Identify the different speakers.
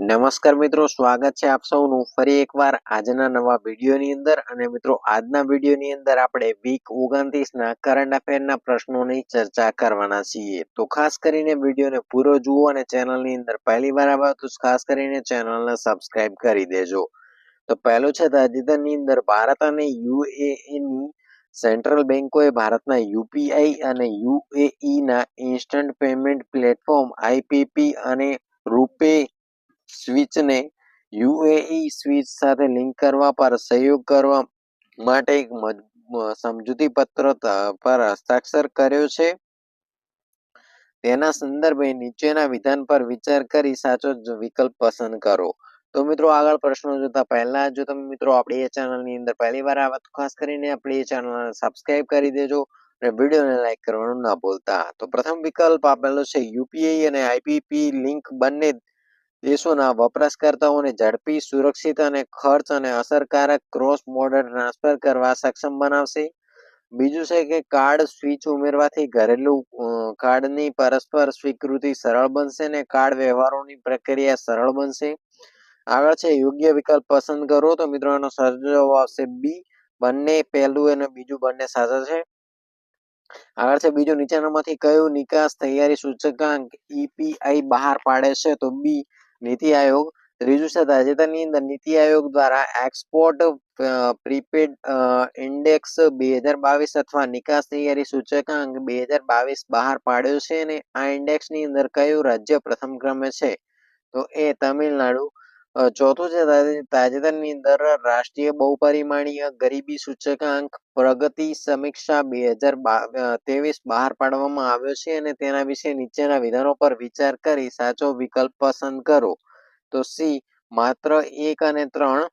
Speaker 1: નમસ્કાર મિત્રો, સ્વાગત છે આપ સૌનું ફરી એકવાર આજના નવા વિડીયોની અંદર. અને મિત્રો, આજના વિડીયોની અંદર આપણે વીક 29 ના કરંટ અફેરના પ્રશ્નોની ચર્ચા કરવાના છીએ. તો ખાસ કરીને વિડીયોને પૂરો જુઓ અને ચેનલની અંદર પહેલી વાર આવ્યા તો ખાસ કરીને ચેનલને સબસ્ક્રાઇબ કરી દેજો. તો પહેલું છે, તાજેતરની અંદર ભારત અને યુએઈની સેન્ટ્રલ બેન્કોએ ભારતના યુપીઆઈ અને યુએઈ ના ઇન્સ્ટન્ટ પેમેન્ટ પ્લેટફોર્મ આઈપીપી અને રૂપે સ્વિચને યુએઈ સ્વિચ સાથે લિંક કરવા પર સહયોગ કરવા માટે એક સમજૂતી પત્ર પર હસ્તાક્ષર કર્યો છે. તેના સંદર્ભે નીચેના વિધાન પર વિચાર કરી સાચો વિકલ્પ પસંદ કરો. તો મિત્રો, આગળ પ્રશ્નો જોતા પહેલા જો તમે મિત્રો આપણી એ ચેનલની અંદર પહેલી વાર આવ્યા તો ખાસ કરીને આપણી એ ચેનલને સબસ્ક્રાઇબ કરી દેજો અને વિડીયોને લાઈક કરવાનું ના ભૂલતા. તો પ્રથમ વિકલ્પ આપેલો છે યુપીઆઈ અને આઈપીપી લિંક બંને દેશોના વપરાશકર્તાઓને ઝડપી, સુરક્ષિત અને ખર્ચ અને અસરકારક ક્રોસ બોર્ડર ટ્રાન્સફર કરવા સક્ષમ બનાવશે. બીજું છે કે કાર્ડ સ્વિચ ઉમેરવાથી ઘરેલું કાર્ડની પરસ્પર સ્વીકૃતિ સરળ બનશે અને કાર્ડ વ્યવહારોની પ્રક્રિયા સરળ બનશે. આગળ છે યોગ્ય વિકલ્પ પસંદ કરો. તો મિત્રો, એનો સાચો જવાબ આવશે બી. બંને પહેલું અને બીજું બંને સાચા છે. આગળ છે બીજું, નીચેનામાંથી કયું નિકાસ તૈયારી સૂચકાંક ઈપીઆઈ બહાર પાડે છે? તો બી, નીતિ આયોગ. ત્રીજું છે, તાજેતરની અંદર નીતિ આયોગ દ્વારા એક્સપોર્ટ પ્રીપેડ ઇન્ડેક્સ 2022 અથવા નિકાસ તૈયારી સૂચકાંક 2022 બહાર પાડ્યો છે અને આ ઇન્ડેક્સની અંદર કયું રાજ્ય પ્રથમ ક્રમે છે? તો એ તમિલનાડુ. ચોથું છે, તાજેતરની અંદર રાષ્ટ્રીય બહુપરિમાણીય ગરીબી સૂચકાંક પ્રગતિ સમીક્ષા 2023 બહાર પાડવામાં આવ્યો છે અને તેના વિશે નીચેના વિધાનો પર વિચાર કરી સાચો વિકલ્પ પસંદ કરો. તો સી, માત્ર 1 અને 3.